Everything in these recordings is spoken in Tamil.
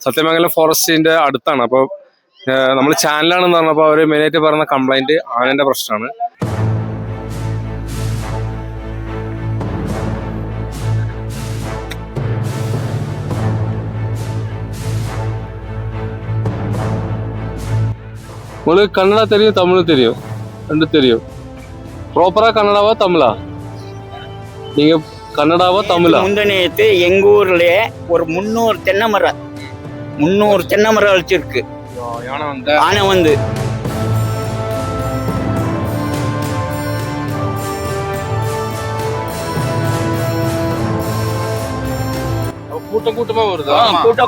സത്യമംഗലം ഫോറസ്റ്റിന്റെ അടുത്താണ്. അപ്പോൾ നമ്മൾ ചാനലാണെന്ന് പറഞ്ഞപ്പോൾ അവർ മെയിനായിട്ട് പറയുന്ന കംപ്ലൈന്റ് ആനന്റെ പ്രശ്നമാണ്. உங்களுக்கு கன்னடா தெரியும், தமிழ் தெரியும், ரெண்டு தெரியும். ப்ராப்பரா கன்னடாவா தமிழா? நீங்க கன்னடாவா தமிழா? முந்தனேத்து எங்க ஊர்ல ஒரு 300 தென்னை மரம் அழிச்சிருக்கு. ஆனை வந்து கூட்டமா வருது.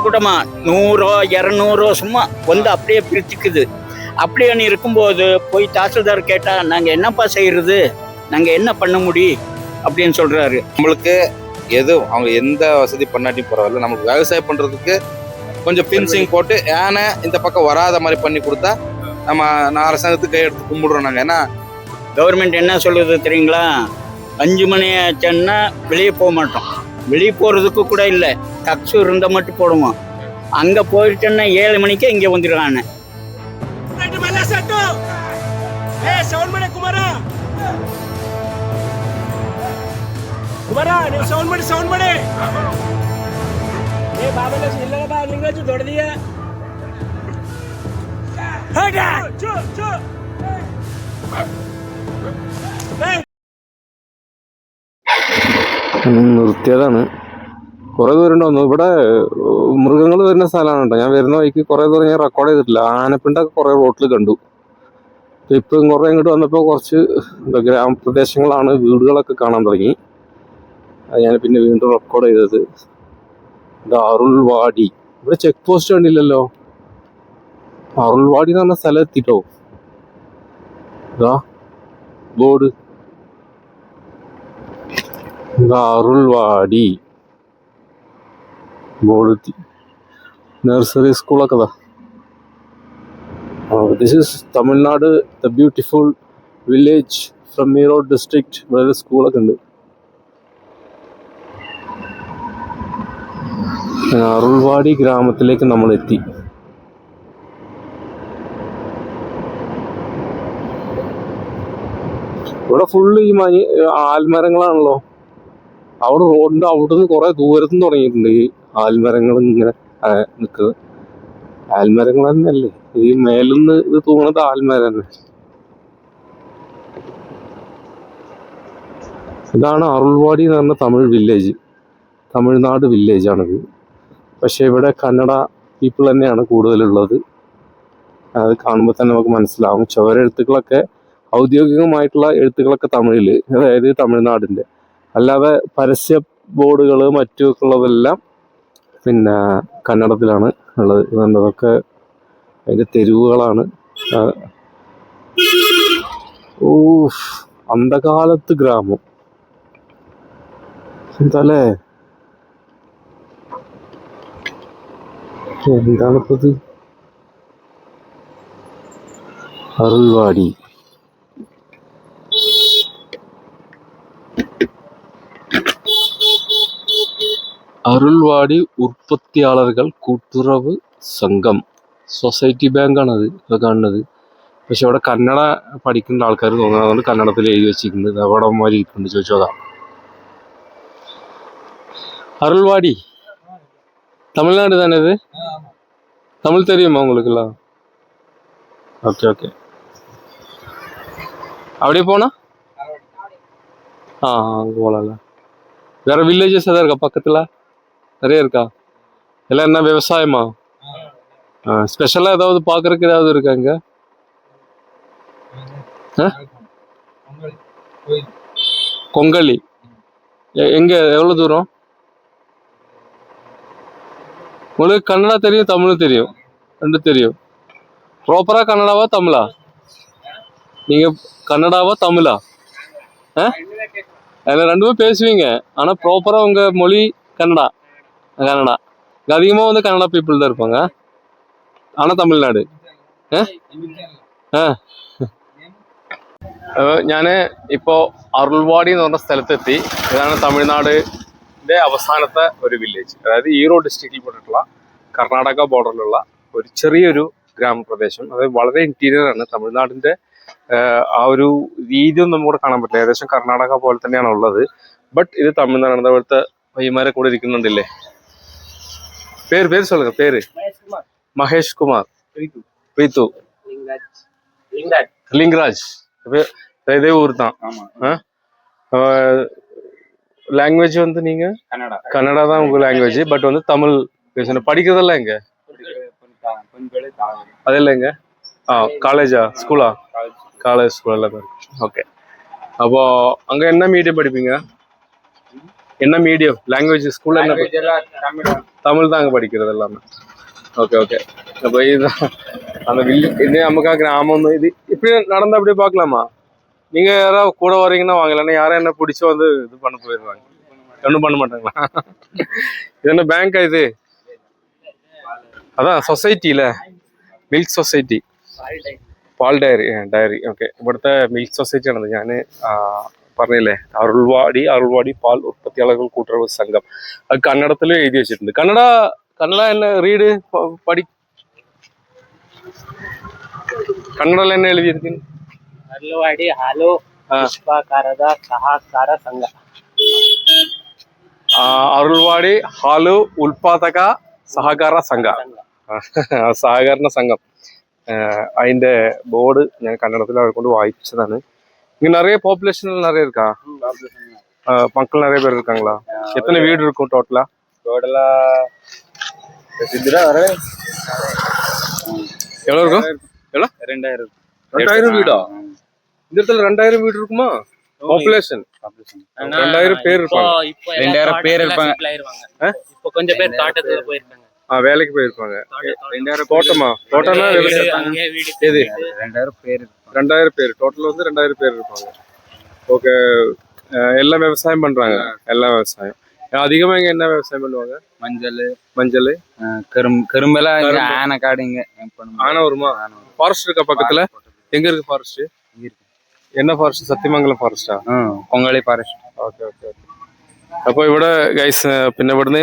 கூட்டமா 100 200 சும்மா வந்து அப்படியே பிரிச்சுக்குது. அப்படின்னு இருக்கும்போது போய் தாசில்தார் கேட்டா நாங்க என்னப்பா செய்யறது, நாங்க என்ன பண்ண முடியும் அப்படின்னு சொல்றாரு. நம்மளுக்கு எதுவும் அவங்க எந்த வசதி பண்ணாட்டி பரவாயில்ல, நமக்கு விவசாயம் பண்றதுக்கு கொஞ்சம் பின்சிங் போட்டு யானை இந்த பக்கம் வராத மாதிரி பண்ணி கொடுத்தா நான் அரசாங்கத்துக்கு கை எடுத்து கும்பிடுறோம் நாங்க. ஏன்னா கவர்மெண்ட் என்ன சொல்றது தெரியுங்களா, 5 மணி ஆச்சுன்னா வெளியே போக மாட்டோம். வெளியே போறதுக்கு கூட இல்லை, டக்ஸு இருந்தால் மட்டும் போடுவோம். அங்க போயிட்டோன்னா 7 மணிக்கே இங்கே வந்துடுறாங்க. कुमारा नहीं साउंड बड़े ये बाबा ने सिल्ला का बाहर निकल जो दौड़ दिया हट चो നിർത്തിയതാണ്. കുറെ ദൂരം ഉണ്ടാവുന്നു. ഇവിടെ മൃഗങ്ങൾ വരുന്ന സ്ഥലമാണ് കേട്ടോ. ഞാൻ വരുന്ന വഴിക്ക് കുറെ ദൂരം ഞാൻ റെക്കോർഡ് ചെയ്തിട്ടില്ല. ആനപ്പിണ്ടൊക്കെ കുറെ റോട്ടിൽ കണ്ടു. ഇപ്പം കുറെ ഇങ്ങോട്ട് വന്നപ്പോൾ കുറച്ച് ഗ്രാമപ്രദേശങ്ങളാണ്, വീടുകളൊക്കെ കാണാൻ തുടങ്ങി. അത് ഞാൻ പിന്നെ വീണ്ടും റെക്കോർഡ് ചെയ്തത്. അരുൾവാടി, ഇവിടെ ചെക്ക് പോസ്റ്റ് കണ്ടില്ലല്ലോ. അരുൾവാടി എന്ന് പറഞ്ഞ സ്ഥലം എത്തിട്ടോ. ബോർഡ് അരുൾവാടി ബോർഡ് എത്തി. നഴ്സറി സ്കൂളൊക്കെ ഇതാ. This is Tamil Nadu, the beautiful village from Erode district. ഇവിടെ സ്കൂളൊക്കെ ഉണ്ട്. അരുൾവാടി ഗ്രാമത്തിലേക്ക് നമ്മൾ എത്തി. ഇവിടെ ഫുള്ള് ഈ ആൽമരങ്ങളാണല്ലോ. അവിടെ റോഡിന്റെ അവിടുന്ന് കുറെ ദൂരത്തുനിന്ന് തുടങ്ങിയിട്ടുണ്ട് ഈ ആൽമരങ്ങൾ ഇങ്ങനെ നിൽക്കുന്നത്. ആൽമരങ്ങൾ തന്നെയല്ലേ ഈ മേലിന്ന് ഇത് തൂങ്ങണത്, ആൽമരം തന്നെ. ഇതാണ് അരുൾവാടി എന്ന് പറഞ്ഞ തമിഴ് വില്ലേജ്, തമിഴ്നാട് വില്ലേജാണിത്. പക്ഷെ ഇവിടെ കന്നഡ പീപ്പിൾ തന്നെയാണ് കൂടുതലുള്ളത്. അത് കാണുമ്പോൾ തന്നെ നമുക്ക് മനസ്സിലാവും. ചുവരെഴുത്തുകളൊക്കെ, ഔദ്യോഗികമായിട്ടുള്ള എഴുത്തുകളൊക്കെ തമിഴില്, അതായത് തമിഴ്നാടിൻ്റെ. അല്ലാതെ പരസ്യ ബോർഡുകൾ മറ്റൊക്കെ ഉള്ളതെല്ലാം പിന്നെ കന്നഡത്തിലാണ് ഉള്ളത്. അതൊക്കെ അതിൻ്റെ തെരുവുകളാണ്. അന്ധകാലത്ത് ഗ്രാമം എന്താല്ലേ, എന്താണിപ്പത്? അരുൾവാടി. അരുൾവാടി ഉற்பത്തിയാളர்கள் കൂട്ടുറവ് സംഘം സൊസൈറ്റി ബാങ്കാണത് കാണുന്നത്. പക്ഷെ അവിടെ കന്നഡ പഠിക്കുന്ന ആൾക്കാർ തോന്നുന്നത്, അതുകൊണ്ട് കന്നഡത്തിൽ എഴുതി വെച്ചിരിക്കുന്നത്. അവിടെ മാതിരി ഇരിക്കുന്നുണ്ട്, ചോദിച്ചോക്കാം. അരുൾവാടി தமிழ்நாடு தானே இது? தமிழ் தெரியுமா உங்களுக்குலாம்? Okay okay. அப்படியே போனா அங்கே போகலாம்ல. வேற வில்லேஜஸ் எதாவது இருக்கா பக்கத்தில்? நிறைய இருக்கா? எல்லாம் என்ன விவசாயமா? ஸ்பெஷலாக ஏதாவது பார்க்குறதுக்கு ஏதாவது இருக்கா இங்கே? கொங்கலி எங்கே, எவ்வளோ தூரம்? உங்களுக்கு கன்னடா தெரியும், தமிழ் தெரியும், ரெண்டு தெரியும். ப்ராப்பரா கன்னடாவா தமிழா? நீங்க கன்னடாவா தமிழா? அதில் ரெண்டுமே பேசுவீங்க, ஆனால் ப்ராப்பராக உங்கள் மொழி கன்னடா. கன்னடா இங்கே அதிகமாக வந்து கன்னடா பீப்புள் தான் இருப்பாங்க. ஆனால் தமிழ்நாடு. ഞാൻ ഇപ്പോൾ അരുൾവാടി എന്ന് പറഞ്ഞ സ്ഥലത്തെത്തി. ഇതാണ് തമിഴ്നാടിൻ്റെ അവസാനത്തെ ഒരു വില്ലേജ്, അതായത് ഈറോഡ് ഡിസ്ട്രിക്റ്റിൽ പെട്ടിട്ടുള്ള കർണാടക ബോർഡറിലുള്ള ഒരു ചെറിയൊരു ഗ്രാമപ്രദേശം. അത് വളരെ ഇന്റീരിയർ ആണ്. തമിഴ്നാടിന്റെ ആ ഒരു രീതിയൊന്നും നമുക്കിവിടെ കാണാൻ പറ്റില്ല. ഏകദേശം കർണാടക പോലെ തന്നെയാണ് ഉള്ളത്. ബട്ട് ഇത് തമിഴ്നാടാണ്. അവിടുത്തെ വൈമാരെ കൂടെ ഇരിക്കുന്നുണ്ടല്ലേ. പേര് சொல்லுங்க. പേര് മഹേഷ് കുമാർ, പ്രീതു, லிங்கராஜ். இதே ஊர் தான். லாங்குவேஜ் வந்து நீங்க கன்னடா தான் உங்க லாங்குவேஜ். பட் வந்து தமிழ் பேசணும். படிக்கிறதெல்லாம் எங்க? அதெல்லாம் எங்க? காலேஜா, ஸ்கூலா? காலேஜ் ஸ்கூல் எல்லாம் இருக்கு. ஓகே. அப்போ அங்க என்ன மீடியம் படிப்பீங்க? என்ன மீடியம் லாங்குவேஜ் ஸ்கூல்ல என்ன? தமிழ் தான் அங்க படிக்கிறது எல்லாமே. Okay okay. அப்போ இதுதான் அந்த இன்னும் நமக்கு கிராமம். இது இப்படி நடந்தா அப்படியே பார்க்கலாமா? நீங்க யாராவது கூட வரீங்கன்னா வாங்க, இல்லைன்னா யாரும் என்ன பிடிச்சி வந்து இது பண்ண போயிடுவாங்க. ஒன்றும் பண்ண மாட்டாங்களா? இது என்ன பேங்க்? இது അതാ സൊസൈറ്റിയിലെ മിൽക്ക് സൊസൈറ്റി, പാൽ ഡയറി. ഓക്കെ. ഇവിടുത്തെ മിൽക്ക് സൊസൈറ്റിയാണത്. ഞാൻ പറഞ്ഞില്ലേ, അരുൾവാടി പാൽ ഉത്പത്തിയാളകൾ കൂട്ടുറവ് സംഘം. അത് കന്നഡത്തിൽ എഴുതി വെച്ചിട്ടുണ്ട്. കന്നഡ എന്നെ റീഡ് കന്നഡയിൽ എന്നെ എഴുതിയിരിക്കുന്നു. ಅರುಳವಾಡಿ ಹಾಲು ಉತ್ಪಾದಕರ ಸಹಕಾರ ಸಂಘ. അരുൾവാടി ഹാലു ഉൽപാദക സഹകാര സംഘം. സഹകരണ സംഘം. അതിന്റെ ബോർഡ് ഞാൻ കന്നഡത്തിൽ അവരെ കൊണ്ട് വായിച്ചതാണ്. இங்க நிறைய பாப்புலேஷன் நிறைய இருக்கா? மக்கள் நிறைய பேர் இருக்காங்களா? எத்தனை வீடு இருக்கும் டோட்டலா? எவ்வளவு இருக்கும்? எவ்வளவு? 2000 வீடா? இந்த இடத்துல 2000 வீடு இருக்குமா? பாப்புலேஷன் 2000 பேர் இருப்பாங்க. 2000 பேர் இருப்பாங்க. இப்போ கொஞ்சம் பேர் தோட்டத்துல போயிருக்காங்க. வேலைக்கு போயிருப்பாங்க. தோட்டமா? தோட்டம்னா எது? 2000 பேர் டோட்டல் வந்து 2000 பேர் இருப்பாங்க. ஓகே. எல்லாம் விவசாயம் பண்றாங்க. எல்லாம் விவசாயம். அதிகமா இங்க என்ன விவசாயம் பண்ணுவாங்க? மஞ்சள், கரும்பெல்லாம் ஆனைக்காடு. இங்க ஆனை வருமா? ஃபாரஸ்ட் இருக்கா பக்கத்துல? எங்க இருக்கு ஃபாரஸ்ட்? என்ன ஃபாரஸ்ட்? സത്യമംഗലം ഫോറസ്റ്റാ? പൊങ്കാളി ഫോറസ്റ്റ്. Okay okay. അപ്പോൾ ഇവിടെ ഗൈസ് പിന്നെ ഇവിടുന്ന്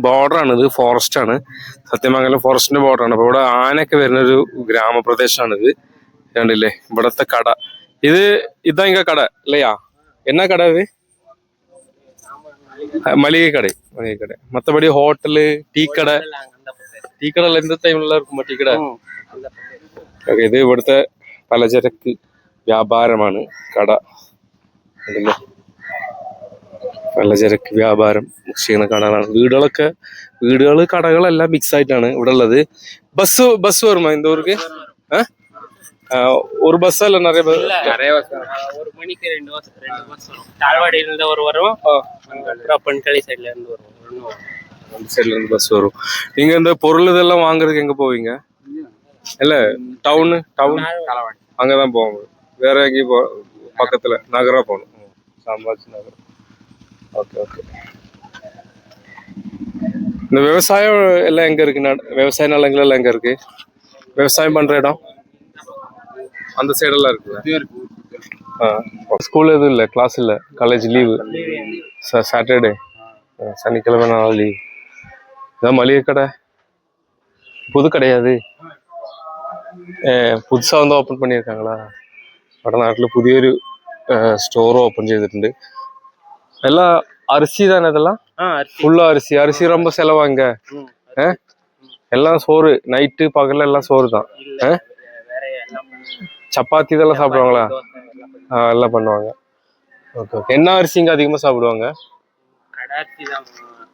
ബോർഡറാണ്. ഇത് ഫോറസ്റ്റ് ആണ്. സത്യമംഗലം ഫോറസ്റ്റിന്റെ ബോർഡറാണ്. അപ്പോൾ ഇവിടെ ആനയൊക്കെ വരുന്നൊരു ഗ്രാമപ്രദേശമാണിത്. കണ്ടില്ലേ ഇവിടത്തെ കട? ഇതാ ഇങ്ങ കട இல்லையா? என்ன கடை இது? மளிகை கடை. மற்றபடி ஹோட்டலு, டீ கடை எந்த டைம்ல இருக்குமா டீ கடை? ഓക്കെ. ഇത് ഇവിടുത്തെ പലചരക്ക് വ്യാപാരമാണ് കട. കണ്ടില്ലേ പലചരക്ക് വ്യാപാരം ചെയ്യുന്ന കടകളാണ്. വീടുകൾ കടകളെല്ലാം മിക്സ് ആയിട്ടാണ് ഇവിടെ ഉള്ളത്. ബസ് വരുമോ இந்த ஊருக்கு? ஒரு பஸ் இல்ல நிறைய பஸ்? ஒரு மணிக்கு 2 பஸ் வரும். தாழ்வாடியில இருந்து வரும். அப்புறம் பொன்காளி சைடுல இருந்து வரும். அந்த சைடுல இருந்து பஸ் வரும். நீங்க இந்த பொருள் இதெல்லாம் வாங்குறதுக்கு எங்க போவீங்க? இல்ல டவுன் அங்கதான் போவாங்க. வேற எங்கேயும் பக்கத்துல நகரா போகணும். சாம்பாஜி நகர். Okay okay. இந்த விவசாயம் எல்லாம் எங்க இருக்கு? விவசாய நிலங்கள் எல்லாம் எங்க இருக்கு? விவசாயம் பண்ற இடம் அந்த சைடெல்லாம் இருக்கு. ஸ்கூல் எதுவும் இல்லை, கிளாஸ் இல்லை, காலேஜ் லீவு, சாட்டர்டே சனிக்கிழமை நாள் லீவ். இதான் மளிகை கடை. புது கிடையாது, புதுசாக வந்து ஓப்பன் பண்ணியிருக்காங்களா? வடநாட்டில் புதிയൊരു സ്റ്റോർ ഓപ്പൺ ചെയ്തിട്ടുണ്ട്. எல்லாம் அரிசி தானே இதெல்லாம்? ஃபுல்லா அரிசி ரொம்ப செலவாங்க. எல்லாம் சோறு, நைட்டு பகல்ல எல்லாம் சோறு தான். சப்பாத்தி இதெல்லாம் சாப்பிடுவாங்களா? எல்லாம் பண்ணுவாங்க. Okay okay. என்ன அரிசி இங்க அதிகமா சாப்பிடுவாங்க?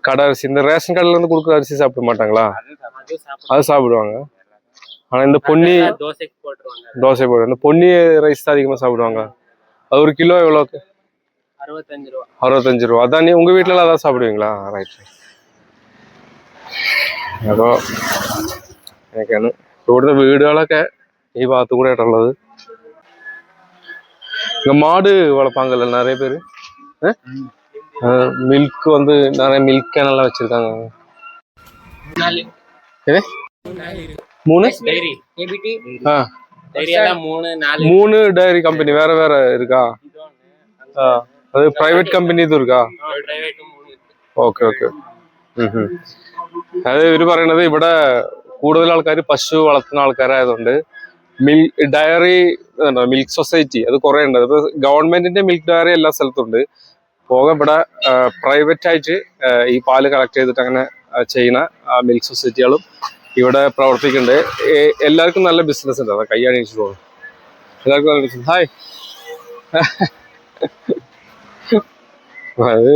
கடை அரிசி. இந்த ரேஷன் கடையில இருந்து கொடுக்குற அரிசி சாப்பிட மாட்டாங்களா? அது சாப்பிடுவாங்க. ஆனா இந்த பொன்னி தோசை போடுவாங்க. இந்த பொன்னி ரைஸ் தான் அதிகமா சாப்பிடுவாங்க. அது ஒரு கிலோ எவ்வளோக்கு? 65 രൂപ. അതാണ് ഉങ്ക വീട്ടിലെല്ലാം അതാ സാപ്പിടുവീங்களா? റൈറ്റ്. അപ്പോൾ അങ്ങനെയൊക്കെയാണ് ഇവിടുത്തെ വീടുകളൊക്കെ ഈ ഭാഗത്തു കൂടെ ആയിട്ടുള്ളത്. மாடு வளர்ப்பாங்கல்ல நிறைய பேர். மில்க் வந்து நிறைய மில்க் கேனெல்லாம் வச்சிருக்காங்க. 3 டைரி கம்பெனி வேற வேற இருக்கா? அது பிரைவேட் கம்பெனி இது இருக்கா? Okay okay. അത് ഇവര് പറയണത് ഇവിടെ കൂടുതൽ ആൾക്കാർ പശു വളർത്തുന്ന ആൾക്കാരായതുകൊണ്ട് ഡയറി മിൽക്ക് സൊസൈറ്റി അത് കുറെ ഉണ്ട്. അത് ഗവൺമെന്റിന്റെ മിൽക്ക് ഡയറി എല്ലാ സ്ഥലത്തും ഉണ്ട്. പോകെ ഇവിടെ പ്രൈവറ്റ് ആയിട്ട് ഈ പാല് കളക്ട് ചെയ്തിട്ട് അങ്ങനെ ചെയ്യുന്ന മിൽക്ക് സൊസൈറ്റികളും ഇവിടെ പ്രവർത്തിക്കുന്നുണ്ട്. എല്ലാവർക്കും നല്ല ബിസിനസ് ഉണ്ട്. അതാ കൈയാണ് എനിക്ക് തോന്നുന്നു. എല്ലാവർക്കും നല്ല ബിസിനസ്. ഹായ്. അത്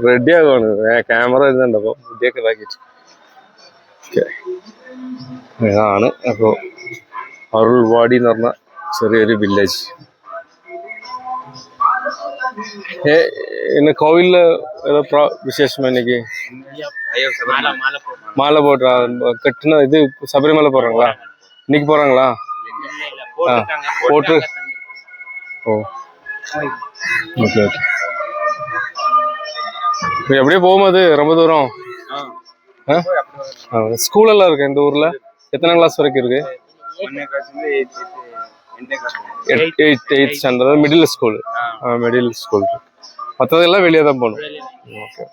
റെഡി ആകുവാണ്. ക്യാമറ വരുന്നുണ്ട്. അപ്പോൾ ബുദ്ധിയൊക്കെ ഇതാക്കിയിട്ട് ഇതാണ്. അപ്പോൾ അരുൾവാടി എന്ന് പറഞ്ഞ ചെറിയൊരു വില്ലേജ്. என்ன கோவில்ல ஏதோ விசேஷமா இன்னைக்கு? மாலை போடுறா கட்டுனா இது சபரிமலை போறாங்களா? இன்னைக்கு போறாங்களா? போட்டு ஓ ஓகே ஓகே. எப்படியே போகும்போது ரொம்ப தூரம் ஸ்கூல் எல்லாம் இருக்கு இந்த ஊர்ல. எத்தனை கிளாஸ் வரைக்கும் இருக்கு? 8th standard middle school. Middle school. മറ്റതെല്ലാം വെളിയെ തന്നെ പോകണം. Okay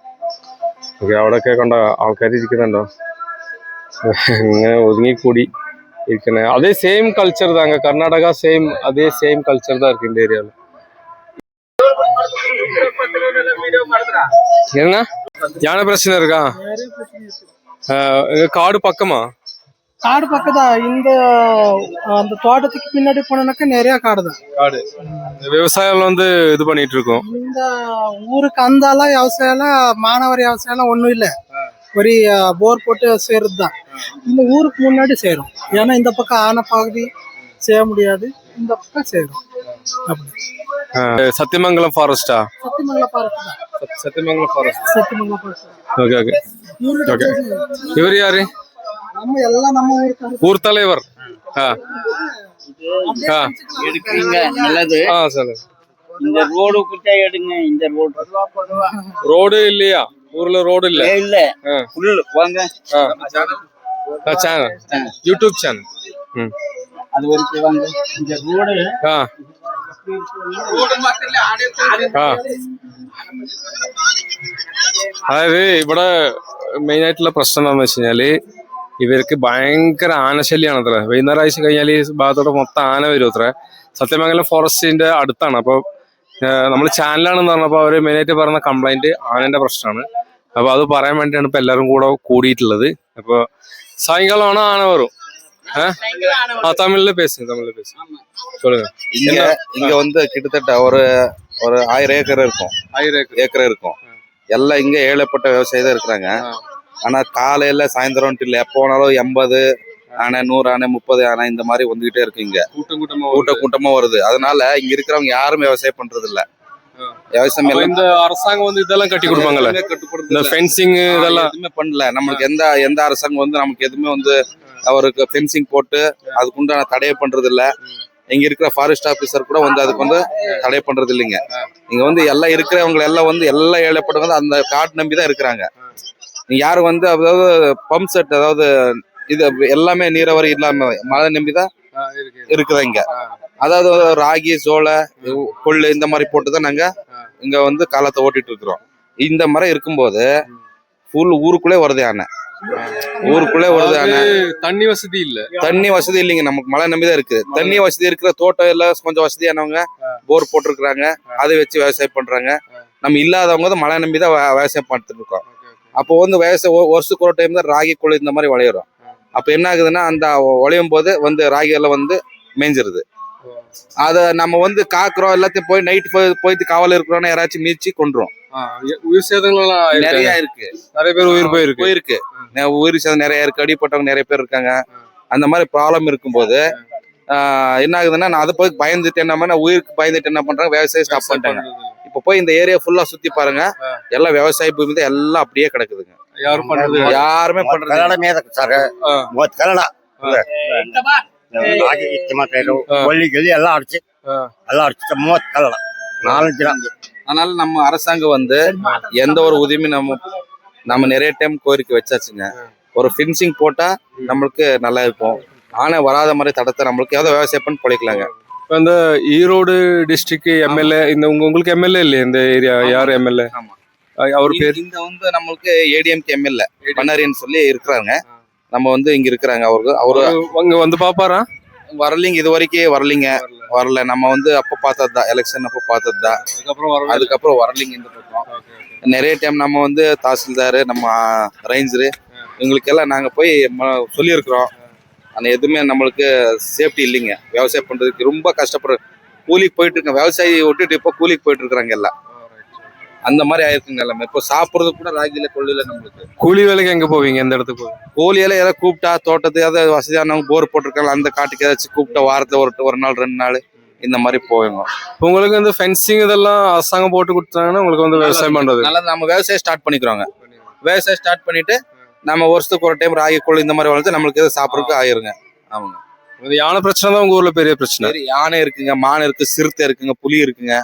okay. അവിടെയൊക്കെ കണ്ട ആൾക്കാർ ഇരിക്കുന്നുണ്ടോ? ഇങ്ങനെ ഒതുങ്ങിക്കൂടി ഇരിക്കണേ. അതേ സെയിം കൾച്ചർ தாங்க. கர்நாடகா சேம் அதே சேம் கல்ச்சர் தான் இருக்கு இந்த ஏரியாவில். என்ன யானை பிரச்சனை இருக்கா? காடு பக்கமா? காடு பக்கதா. இந்த அந்த தோட்டத்துக்கு பின்னாடி போனோம்னாக்கா நிறைய காடு தான். காடு விவசாயம் வந்து இது பண்ணிட்டு இருக்கோம். இந்த ஊருக்கு அந்தாலாம் விவசாயம் மாணவர் விவசாயம் ஒன்றும் இல்லை. ஒரு போர் போட்டு செய்யறது தான். இந்த ஊருக்கு முன்னாடி செய்யறோம். ஏன்னா இந்த பக்கம் ஆன பகுதி செய்ய முடியாது, இந்த பக்கம் செய்யறோம். அப்படி சத்தியமங்கலம் ஃபாரஸ்டா? சத்தியமங்கலம் ஃபாரஸ்ட் தான். Sathyamangalam forest. Sathyamangalam forest. Okay okay okay. இவர் யாரு? நம்ம எல்லாம் நம்ம ஊர் தலைவர். எடுக்கிறீங்க நல்லது. சொல்லுங்க. இந்த ரோடு குட்டா எடுங்க. இந்த ரோடு இல்லையா ஊர்ல? ரோடு இல்ல. இல்ல புல் வாங்க. Channel YouTube channel. அது வரைக்கும் வாங்க. இந்த ரோடு അതായത് ഇവിടെ മെയിൻ ആയിട്ടുള്ള പ്രശ്നം എന്താണെന്ന് വെച്ച് കഴിഞ്ഞാല് ഇവർക്ക് ഭയങ്കര ആനശല്യാണ് അത്ര. വൈകുന്നേരം ആഴ്ച കഴിഞ്ഞാൽ ഈ ഭാഗത്തോടെ മൊത്തം ആന വരും അത്ര. സത്യമംഗലം ഫോറസ്റ്റിന്റെ അടുത്താണ്. അപ്പോൾ നമ്മൾ ചാനലാണെന്ന് പറഞ്ഞപ്പോൾ അവർ മെയിനായിട്ട് പറയുന്ന കംപ്ലൈന്റ് ആനന്റെ പ്രശ്നമാണ്. അപ്പൊ അത് പറയാൻ വേണ്ടിയാണ് ഇപ്പൊ എല്ലാവരും കൂടെ കൂടിയിട്ടുള്ളത്. അപ്പൊ സായങ്കാലമാണ് ആന വരും. தமிழ்ல பேசுங்க. சொல்லுங்க. இங்க வந்து கிட்டத்தட்ட ஒரு 1000 ஏக்கர் இருக்கும். 1000 ஏக்கர் இருக்கும். எல்லாம் இங்க ஏழப்பட்ட விவசாயி தான் இருக்கிறாங்க. ஆனா காலையில சாயந்தரம் இல்ல எப்போ வேணாலும் 80 ஆனை 100 ஆனை 30 ஆனை இந்த மாதிரி வந்துகிட்டே இருக்கு. இங்க கூட்டமா வருது. அதனால இங்க இருக்கிறவங்க யாரும் விவசாயம் பண்றது இல்ல. விவசாயம் இந்த அரசாங்கம் வந்து இதெல்லாம் கட்டி கொடுப்பாங்கல்ல, இந்த ஃபென்சிங் இதெல்லாம் எதுவுமே பண்ணல. நம்மளுக்கு எந்த அரசாங்கம் வந்து நமக்கு எதுவுமே வந்து அவருக்கு ஃபென்சிங் போட்டு அதுக்குண்டான தடையை பண்றது இல்ல. இங்க இருக்கிற ஃபாரஸ்ட் ஆபீசர் கூட வந்து அதுக்கு வந்து தடை பண்றது இல்லைங்க. இங்க வந்து எல்லாம் இருக்கிறவங்க எல்லாம் வந்து எல்லாம் ஏழைப்பட்டவங்க அந்த காட்டு நம்பி தான் இருக்கிறாங்க. யாரும் வந்து அதாவது பம்ப் செட் அதாவது இது எல்லாமே நீராவரி இல்லாம மழை நம்பி தான் இருக்குதா இங்க. அதாவது ராகி சோளை கொள்ளு இந்த மாதிரி போட்டுதான் நாங்க இங்க வந்து காலத்தை ஓட்டிட்டு இருக்கிறோம். இந்த மாதிரி இருக்கும்போது ஃபுல் ஊருக்குள்ளே வருது யானை. ஊருக்குள்ளே வருது யானை. தண்ணி வசதி இல்ல. தண்ணி வசதி இல்லைங்க. நமக்கு மழை நம்பிதான் இருக்குது. தண்ணி வசதி இருக்கிற தோட்டம் எல்லாம் கொஞ்சம் வசதியானவங்க போர் போட்டிருக்கிறாங்க. அதை வச்சு விவசாயம் பண்றாங்க. நம்ம இல்லாதவங்க தான் மழை நம்பிதான் விவசாயம் பார்த்துட்டு இருக்கோம். அப்போ வந்து விவசாயம் வருஷத்துக்கு ஒரு டைம் தான் ராகி கொள்ளு இந்த மாதிரி விளையிடும். அப்ப என்ன ஆகுதுன்னா அந்த விளையும் போது வந்து ராகி எல்லாம் வந்து மேய்ஞ்சிருது. அத நம்ம வந்து காக்குறோம் எல்லாத்தையும் போய் நைட் போயிட்டு காவல் இருக்கிறோம்னா யாராச்சும் மீச்சு கொண்டுரும். உயிர் சேதங்கள் நிறைய இருக்கு. நிறைய பேர் உயிர் போயிருக்கு. உயிர் சேதம் நிறைய இருக்கு. அடிப்பட்டவங்க நிறைய பேர் இருக்காங்க. அந்த மாதிரி ப்ராப்ளம் இருக்கும்போது என்ன ஆகுதுன்னா நான் அதை போய் பயந்துட்டு என்ன உயிருக்கு பயந்துட்டு என்ன பண்றாங்க விவசாயம் ஸ்டாப் பண்ணிட்டாங்க. இப்ப போய் இந்த ஏரியா ஃபுல்லா சுத்தி பாருங்க. எல்லாம் விவசாய பூமி தான் எல்லாம் அப்படியே கிடக்குதுங்க. யாருமே பண்றது அதனால நம்ம அரசாங்கம் வந்து எந்த ஒரு உதவியும் நம்ம நிறைய டைம் கோரிக்கை வச்சாச்சுங்க. ஒரு ஃபென்சிங் போட்டா நம்மளுக்கு நல்லா இருக்கும். ஆனா வராத மாதிரி தடுத்த நம்மளுக்கு ஏதாவது விவசாயம் பண்ணி பொழைக்கலாங்க. இப்போ இந்த ஈரோடு டிஸ்ட்ரிக்ட் எம்எல்ஏ இந்த உங்களுக்கு எம்எல்ஏ இல்லையா இந்த ஏரியா? யார் எம்எல்ஏ? அவர் பேர் இங்க வந்து நம்மளுக்கு ஏடிஎம்கே எம்எல்ஏ பண்ணாரின்னு சொல்லி இருக்கிறாங்க. நம்ம வந்து இங்க இருக்கிறாங்க. அவரு அங்க வந்து பாப்பாரா? வரலீங்க, இது வரைக்கும் வரல. நம்ம வந்து அப்ப பார்த்ததுதான், எலெக்ஷன் அப்ப பார்த்ததுதான். அதுக்கப்புறம் வரலீங்க இந்த பக்கம். நிறைய டைம் நம்ம வந்து தாசில்தார், நம்ம ரேஞ்சரு இவங்களுக்கெல்லாம் நாங்க போய் சொல்லியிருக்கிறோம். ஆனால் எதுவுமே நம்மளுக்கு சேஃப்டி இல்லைங்க. விவசாயம் பண்றதுக்கு ரொம்ப கஷ்டப்படுற, கூலிக்கு போயிட்டு இருக்கேன். விவசாயி விட்டுட்டு இப்போ கூலிக்கு போயிட்டு இருக்கிறாங்க எல்லாம். அந்த மாதிரி ஆயிருக்குங்க எல்லாமே. இப்போ சாப்பிட்றது கூட ராகில கொள்ளையில நம்மளுக்கு. கூலி வேலைக்கு எங்க போவீங்க? எந்த இடத்துக்கு போவீங்க? கூலியெல்லாம் ஏதாவது கூப்பிட்டா, தோட்டத்துக்கு ஏதாவது வசதியானவங்க போர் போட்டிருக்காங்க, அந்த காட்டுக்கு ஏதாச்சும் கூப்பிட்டா வாரத்தில் ஒரு நாள் 2 நாள் இந்த மாதிரி போவோங்க. உங்களுக்கு வந்து ஃபென்சிங் இதெல்லாம் அரசாங்கம் போட்டு கொடுத்தாங்கன்னா உங்களுக்கு வந்து விவசாயம் பண்றது நல்லா நம்ம விவசாயம் ஸ்டார்ட் பண்ணிக்கிறோங்க. விவசாயம் ஸ்டார்ட் பண்ணிட்டு நம்ம வருஷத்துக்கு ஒரு டைம் ராகி கொள்ளு இந்த மாதிரி வளர்த்து நம்மளுக்கு எதாவது சாப்பிட்றதுக்கு ஆயிருங்க. ஆமாங்க. யானை பிரச்சனை தான் உங்க ஊர்ல பெரிய பிரச்சனை. சரி, யானை இருக்குங்க, மான் இருக்கு, சிறுத்தை இருக்குங்க, புலி இருக்குங்க,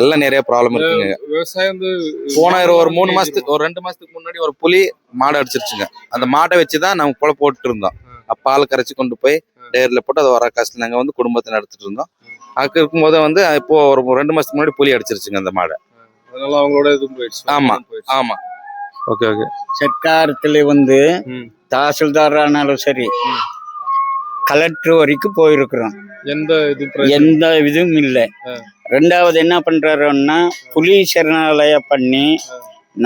எல்லாம் நிறைய ப்ராப்ளம் இருக்குங்க. விவசாயம் வந்து போன ஒரு 3 மாசத்துக்கு, ஒரு 2 மாசத்துக்கு முன்னாடி ஒரு புலி மாடை அடிச்சிருச்சுங்க. அந்த மாட்டை வச்சுதான் நம்ம போல போட்டு இருந்தோம். பால் கரைச்சி கொண்டு போய் டேரில் போட்டு அதை வர காசுல நாங்க வந்து குடும்பத்தை நடத்திட்டு இருந்தோம். அதுக்கு இருக்கும்போது வந்து இப்போ ஒரு 2 மாசத்துக்கு முன்னாடி புலி அடிச்சிருச்சுங்க அந்த மாடை. அதனால அவங்களோட இதுவும் போயிடுச்சு. ஆமா. ஓகே. சர்க்காரத்துல வந்து தாசில்தார் ஆனாலும் சரி, கலெக்டர் வரைக்கும் போயிருக்கிறோம். எந்த இதுவும் இல்லை. 2வது என்ன பண்றாருன்னா, புலி சரணாலயம் பண்ணி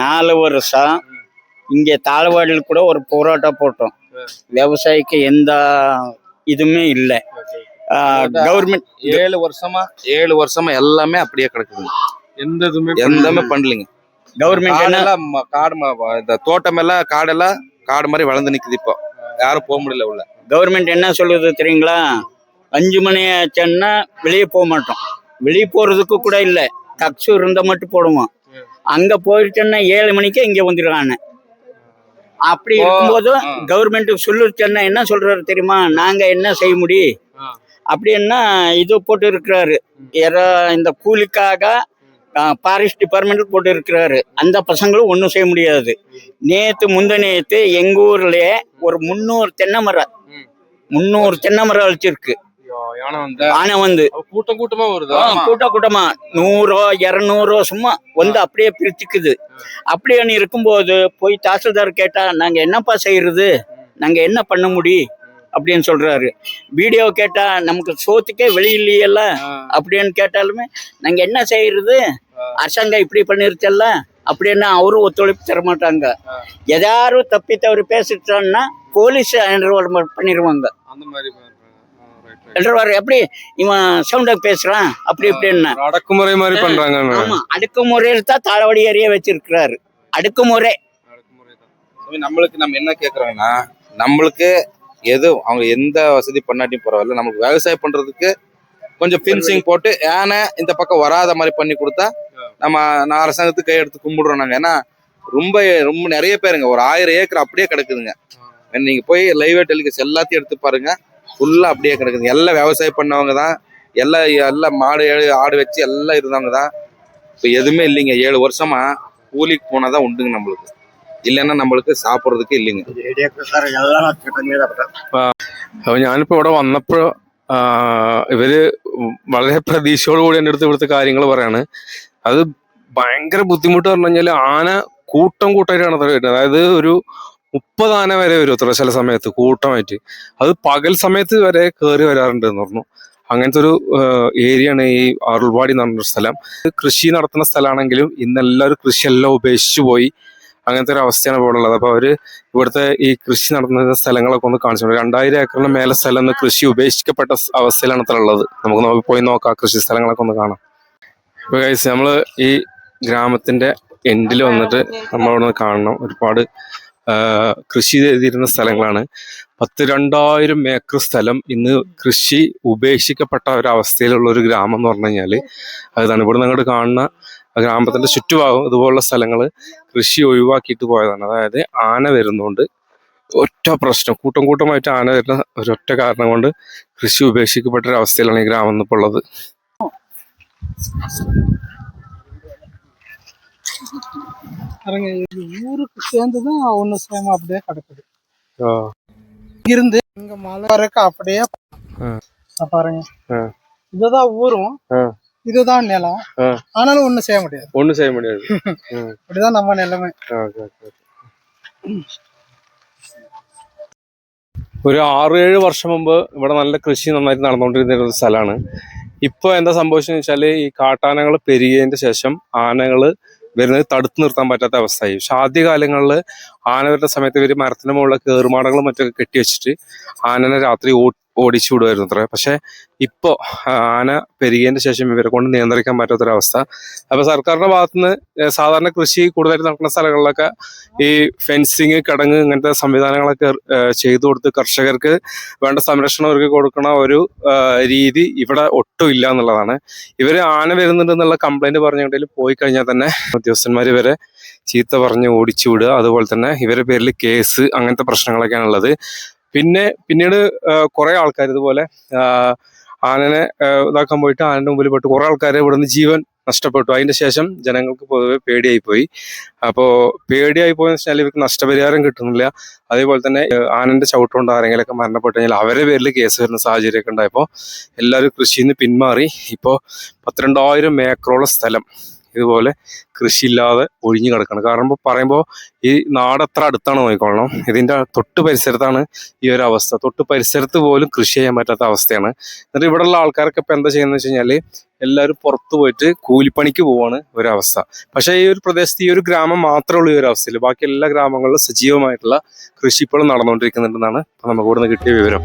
4 வருஷம் இங்கே தாழ்வாடியில் கூட ஒரு போராட்டம் போட்டோம். விவசாயிக்கு எந்த இதுவுமே இல்லை. கவர்மெண்ட் 7 வருஷமா எல்லாமே அப்படியே கிடக்குதுங்க. எதுவுமே பண்ணலைங்க. கவர்மெண்ட் காடு, இந்த தோட்டம் எல்லாம் காடு மாதிரி வளர்ந்து நிக்குது. இப்போ யாரும் போக முடியல உள்ள. கவர்மெண்ட் என்ன சொல்லுது தெரியுங்களா? 5 மணி ஆச்சுன்னா வெளியே போக மாட்டோம். வெளியே போறதுக்கு கூட இல்லை. கக்ஸு இருந்தால் மட்டும் போடுவோம். அங்க போயிட்டோன்னா 7 மணிக்கே இங்க வந்துடுறாங்க. அப்படி இருக்கும்போது கவர்மெண்ட் சொல்லிருச்சேன்னா என்ன சொல்றாரு தெரியுமா? நாங்க என்ன செய்ய முடியும் அப்படின்னா இது போட்டு இருக்கிறாரு. இந்த கூலிக்காக ஃபாரஸ்ட் டிபார்ட்மெண்ட் போட்டு இருக்கிறாரு. அந்த பசங்களும் ஒன்றும் செய்ய முடியாது. முந்தநேத்து எங்க ஊர்லயே ஒரு 300 தென்னை மரம் அழிச்சிருக்கு. ஆனை வந்து கூட்டமா வருது. கூட்டமா 100 200 சும்மா வந்து அப்படியே பிரிச்சுக்குது. அப்படியே இருக்கும்போது போய் தாசில்தார் கேட்டா, நாங்க என்னப்பா செய்யறது, நாங்க என்ன பண்ண முடியும் அப்படின்னு சொல்றாரு. வீடியோ கேட்டா, நமக்கு சோத்துக்கே வெளியிலையல்ல அப்படின்னு கேட்டாலுமே நாங்க என்ன செய்யறது, அரசாங்கம் இப்படி பண்ணிருச்சல்ல அப்படின்னா அவரும் ஒத்துழைப்பு தர மாட்டாங்க. எதாரும் தப்பி தவறி பேசிட்டான்னா போலீஸ் பண்ணிடுவாங்க. எப்படி இவன் சவுண்டா பேசுறான் அப்படி இப்படின்னு அடக்குமுறை மாதிரி பண்றாங்க. ஆமா, அடக்குமுறையில் தான் தாளவாடி ஏறிய வச்சிருக்கிறாரு. அடக்குமுறை. நம்மளுக்கு நம்ம என்ன கேக்குறோம்னா, நம்மளுக்கு அவங்க எந்த வசதி பண்ணாட்டியும் பரவாயில்ல, நமக்கு விவசாயம் பண்றதுக்கு கொஞ்சம் ஃபென்சிங் போட்டு யானை இந்த பக்கம் வராத மாதிரி பண்ணி கொடுத்தா நான் அரசாங்கத்துக்கு கை எடுத்து கும்பிடுறோம் நாங்க. ஏன்னா ரொம்ப ரொம்ப நிறைய பேருங்க, ஒரு 1000 ஏக்கர் அப்படியே கிடக்குதுங்க. நீங்க போய் லைவ் டெலிகாஸ்ட் எல்லாத்தையும் எடுத்து பாருங்க, ஃபுல்லா அப்படியே கிடக்குது. எல்லாம் விவசாயம் பண்ணவங்க தான், எல்லாம் மாடு ஆடு வச்சு எல்லாம் இருந்தவங்க தான். இப்போ எதுவுமே இல்லைங்க. 7 வருஷமா கூலிக்கு போனாதான் உண்டுங்க நம்மளுக்கு, இல்லைன்னா നമ്മൾക്ക് സാപ്പിടുறதுக்கு ഇല്ലിങ്ങ. ഞാനിപ്പോ ഇവിടെ വന്നപ്പോൾ ഇവര് വളരെ പ്രതീക്ഷയോടുകൂടി എൻ്റെ അടുത്ത് ഇവിടുത്തെ കാര്യങ്ങൾ പറയാണ്. അത് ഭയങ്കര ബുദ്ധിമുട്ട് പറഞ്ഞു കഴിഞ്ഞാൽ ആന കൂട്ടമായിട്ടാണ് വരുന്നത്. അതായത് ഒരു 30 ആന വരെ വരും അത്ര ചില സമയത്ത് കൂട്ടമായിട്ട്. അത് പകൽ സമയത്ത് വരെ കയറി വരാറുണ്ട് എന്ന് പറഞ്ഞു. അങ്ങനത്തെ ഒരു ഏരിയയാണ് ഈ അരുൾവാടി എന്ന് പറഞ്ഞൊരു സ്ഥലം. കൃഷി നടത്തുന്ന സ്ഥലമാണെങ്കിലും ഇന്നെല്ലാവരും കൃഷിയെല്ലാം ഉപേക്ഷിച്ചു പോയി. അങ്ങനത്തെ ഒരു അവസ്ഥയാണ് ഇവിടെ ഉള്ളത്. അപ്പോൾ അവര് ഇവിടുത്തെ ഈ കൃഷി നടത്തുന്ന സ്ഥലങ്ങളൊക്കെ ഒന്ന് കാണിച്ചു. 2000 ഏക്കറിന് മേലെ സ്ഥലം കൃഷി ഉപേക്ഷിക്കപ്പെട്ട അവസ്ഥയിലാണ് അത്ര ഉള്ളത്. നമുക്ക് പോയി നോക്കാം, കൃഷി സ്ഥലങ്ങളൊക്കെ ഒന്ന് കാണാം. ഇപ്പൊ ഗൈസ്, നമ്മള് ഈ ഗ്രാമത്തിന്റെ എൻഡിൽ വന്നിട്ട് നമ്മളവിടെ കാണണം. ഒരുപാട് കൃഷി ചെയ്തിരുന്ന സ്ഥലങ്ങളാണ്. 10,000-2000 ഏക്കർ സ്ഥലം ഇന്ന് കൃഷി ഉപേക്ഷിക്കപ്പെട്ട ഒരവസ്ഥയിലുള്ള ഒരു ഗ്രാമം എന്ന് പറഞ്ഞു കഴിഞ്ഞാൽ അതാണ്. ഇവിടെ അങ്ങോട്ട് കാണുന്ന ഗ്രാമത്തിന്റെ ചുറ്റുഭാഗം ഇതുപോലുള്ള സ്ഥലങ്ങൾ കൃഷി ഒഴിവാക്കിയിട്ട് പോയതാണ്. അതായത് ആന വരുന്നതുകൊണ്ട് ഒറ്റ പ്രശ്നം, കൂട്ടമായിട്ട് ആന വരുന്ന ഒരൊറ്റ കാരണം കൊണ്ട് കൃഷി ഉപേക്ഷിക്കപ്പെട്ട ഒരു അവസ്ഥയിലാണ് ഈ ഗ്രാമം ഇപ്പോൾ ഉള്ളത്. ஊருக்கு சேர்ந்துதான் ஒண்ணு சேமா அப்படியே கிடக்குது. இருந்து இங்க மலை வரைக்கும் அப்படியே பாருங்க. இதுதான் ஊரும். இதுதான் நிலம். ஆனாலும் ஒண்ணும் செய்ய முடியாது. ஒன்றும் செய்ய முடியாது. இப்படிதான் நம்ம நிலைமை. ഒരു 6-7 വർഷം മുമ്പ് ഇവിടെ നല്ല കൃഷി നന്നായിട്ട് നടന്നുകൊണ്ടിരുന്ന ഒരു സ്ഥലമാണ്. ഇപ്പോൾ എന്താ സംഭവിച്ചതെന്ന് വെച്ചാൽ ഈ കാട്ടാനകൾ പെരുകിയതിൻ്റെ ശേഷം ആനകൾ വരുന്നത് തടുത്തു നിർത്താൻ പറ്റാത്ത അവസ്ഥയായി. പക്ഷെ ആദ്യകാലങ്ങളിൽ ആന വരുന്ന സമയത്ത് ഇവർ മരത്തിന് മുകളിൽ കയറുമാടകളും മറ്റൊക്കെ കെട്ടിവെച്ചിട്ട് ആനനെ രാത്രി ഓടിച്ചു വിടുമായിരുന്നു അത്ര. പക്ഷെ ഇപ്പോൾ ആന പെരുകിയതിൻ്റെ ശേഷം ഇവരെ കൊണ്ട് നിയന്ത്രിക്കാൻ പറ്റാത്തൊരവസ്ഥ. അപ്പോൾ സർക്കാരിൻ്റെ ഭാഗത്തുനിന്ന് സാധാരണ കൃഷി കൂടുതലായിട്ട് നടക്കുന്ന സ്ഥലങ്ങളിലൊക്കെ ഈ ഫെൻസിങ്, കിടങ്ങ് ഇങ്ങനത്തെ സംവിധാനങ്ങളൊക്കെ ചെയ്തു കൊടുത്ത് കർഷകർക്ക് വേണ്ട സംരക്ഷണം അവർക്ക് കൊടുക്കണ ഒരു രീതി ഇവിടെ ഒട്ടും ഇല്ല എന്നുള്ളതാണ്. ഇവർ ആന വരുന്നുണ്ടെന്നുള്ള കംപ്ലൈന്റ് പറഞ്ഞിട്ടുണ്ടെങ്കിൽ പോയി കഴിഞ്ഞാൽ തന്നെ ഉദ്യോഗസ്ഥന്മാർ ഇവരെ ചീത്ത പറഞ്ഞ് ഓടിച്ചു വിടുക. അതുപോലെ തന്നെ ഇവരുടെ പേരിൽ കേസ്, അങ്ങനത്തെ പ്രശ്നങ്ങളൊക്കെയാണ് ഉള്ളത്. പിന്നീട് കുറെ ആൾക്കാർ ഇതുപോലെ ആനനെ ഇതാക്കാൻ പോയിട്ട് ആനന്റെ മുമ്പിൽ പെട്ട് കുറെ ആൾക്കാരെ ഇവിടുന്ന് ജീവൻ നഷ്ടപ്പെട്ടു. അതിന്റെ ശേഷം ജനങ്ങൾക്ക് പൊതുവെ പേടിയായി പോയി. അപ്പോൾ പേടിയായി പോയെന്ന് വെച്ചാൽ ഇവർക്ക് നഷ്ടപരിഹാരം കിട്ടുന്നില്ല. അതേപോലെ തന്നെ ആനന്റെ ചവിട്ടുകൊണ്ട് ആരെങ്കിലൊക്കെ മരണപ്പെട്ടു കഴിഞ്ഞാൽ അവരുടെ പേരിൽ കേസ് വരുന്ന സാഹചര്യമൊക്കെ ഉണ്ടായപ്പോൾ എല്ലാവരും കൃഷിയിൽ നിന്ന് പിന്മാറി. ഇപ്പോൾ 12,000 ഏക്കറോളം സ്ഥലം ഇതുപോലെ കൃഷിയില്ലാതെ ഒഴിഞ്ഞു കിടക്കണം. കാരണം പറയുമ്പോൾ ഈ നാട് എത്ര അടുത്താണ് നോക്കിക്കൊള്ളണം. ഇതിന്റെ തൊട്ട് പരിസരത്താണ് ഈ ഒരു അവസ്ഥ. തൊട്ട് പരിസരത്ത് പോലും കൃഷി ചെയ്യാൻ പറ്റാത്ത അവസ്ഥയാണ്. എന്നിട്ട് ഇവിടെയുള്ള ആൾക്കാരൊക്കെ ഇപ്പം എന്താ ചെയ്യുന്നത് വെച്ച് കഴിഞ്ഞാൽ എല്ലാവരും പുറത്തു പോയിട്ട് കൂലിപ്പണിക്ക് പോവാണ് ഒരവസ്ഥ. പക്ഷേ ഈ ഒരു പ്രദേശത്ത് ഈ ഒരു ഗ്രാമം മാത്രമേ ഉള്ളൂ ഈ ഒരു അവസ്ഥയിൽ. ബാക്കി എല്ലാ ഗ്രാമങ്ങളിലും സജീവമായിട്ടുള്ള കൃഷി ഇപ്പോഴും നടന്നുകൊണ്ടിരിക്കുന്നുണ്ടെന്നാണ് നമുക്ക് ഇവിടുന്ന് കിട്ടിയ വിവരം.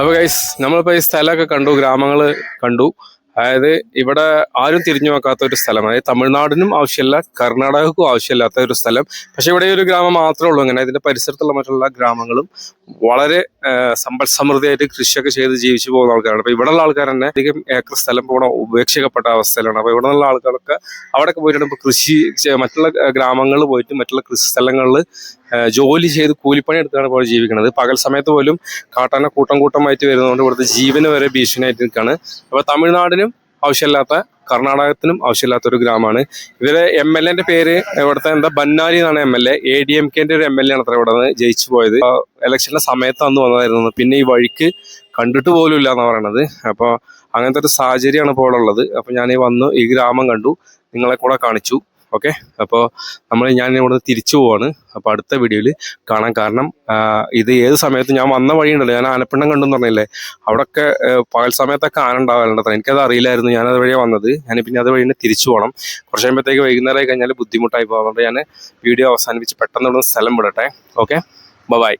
അപ്പോൾ ഗൈസ്, നമ്മളിപ്പോൾ ഈ സ്ഥലമൊക്കെ കണ്ടു, ഗ്രാമങ്ങൾ കണ്ടു. അതായത് ഇവിടെ ആരും തിരിഞ്ഞു നോക്കാത്ത ഒരു സ്ഥലം. അതായത് തമിഴ്നാടിനും ആവശ്യമില്ല, കർണാടകക്കും ആവശ്യമില്ലാത്ത ഒരു സ്ഥലം. പക്ഷെ ഇവിടെ ഒരു ഗ്രാമം മാത്രമേ ഉള്ളൂ അങ്ങനെ. ഇതിന്റെ പരിസരത്തുള്ള മറ്റുള്ള ഗ്രാമങ്ങളും വളരെ സമ്പൽ സമൃദ്ധിയായിട്ട് കൃഷിയൊക്കെ ചെയ്ത് ജീവിച്ചു പോകുന്ന ആൾക്കാരാണ്. അപ്പൊ ഇവിടെയുള്ള ആൾക്കാർ തന്നെ അധികം ഏക്കർ സ്ഥലം ഇവിടെ ഉപേക്ഷിക്കപ്പെട്ട അവസ്ഥയിലാണ്. അപ്പൊ ഇവിടെ നിന്നുള്ള ആൾക്കാരൊക്കെ അവിടെയൊക്കെ പോയിട്ടുണ്ട്. ഇപ്പൊ കൃഷി മറ്റുള്ള ഗ്രാമങ്ങളിൽ പോയിട്ട് മറ്റുള്ള കൃഷി സ്ഥലങ്ങളിൽ ജോലി ചെയ്ത് കൂലിപ്പണി എടുത്താണ് ഇപ്പോൾ ജീവിക്കുന്നത്. പകൽ സമയത്ത് പോലും കാട്ടാന കൂട്ടമായിട്ട് വരുന്നതുകൊണ്ട് ഇവിടുത്തെ ജീവന് വരെ ഭീഷണിയായിട്ട് നിൽക്കുകയാണ്. അപ്പോൾ തമിഴ്നാടിനും ആവശ്യമില്ലാത്ത, കർണാടകത്തിനും ആവശ്യമില്ലാത്ത ഒരു ഗ്രാമമാണ്. ഇവരെ MLA പേര് ഇവിടുത്തെ ബന്നാരി എന്നാണ് MLA. ADMKന്റെ ഒരു MLA ആണ് അത്ര ഇവിടെ നിന്ന് ജയിച്ചു പോയത്. ഇലക്ഷന്റെ സമയത്ത് അന്ന് വന്നതായിരുന്നു. പിന്നെ ഈ വഴിക്ക് കണ്ടിട്ട് പോലും ഇല്ല എന്നാണ് പറയണത്. അപ്പോൾ അങ്ങനത്തെ ഒരു സാഹചര്യമാണ് ഇപ്പോൾ ഇവിടെ ഉള്ളത്. അപ്പോൾ ഞാൻ വന്നു, ഈ ഗ്രാമം കണ്ടു, നിങ്ങളെ കൂടെ കാണിച്ചു. ഓക്കെ, അപ്പോൾ ഞാൻ ഇവിടെ തിരിച്ചു പോവാണ്. അപ്പോൾ അടുത്ത വീഡിയോയിൽ കാണാൻ. കാരണം ഇത് ഏത് സമയത്ത് ഞാൻ വന്ന വഴിയുണ്ടല്ലോ, ഞാൻ ആനപ്പിണ്ടം കണ്ടെന്ന് പറഞ്ഞില്ലേ, അവിടെയൊക്കെ പകൽ സമയത്തൊക്കെ ആന ഉണ്ടാവാറുണ്ട്. എനിക്കത് അറിയില്ലായിരുന്നു. ഞാനത് വഴിയാണ് വന്നത്. ഞാൻ പിന്നെ അത് വഴി തന്നെ തിരിച്ചു പോകണം. കുറച്ച് കഴിയുമ്പോഴത്തേക്ക് വൈകുന്നേരമായി കഴിഞ്ഞാൽ ബുദ്ധിമുട്ടായി പോകുന്നുണ്ട്. ഞാൻ വീഡിയോ അവസാനിപ്പിച്ച് പെട്ടെന്ന് ഇവിടെ സ്ഥലം വിടട്ടെ. Okay, by.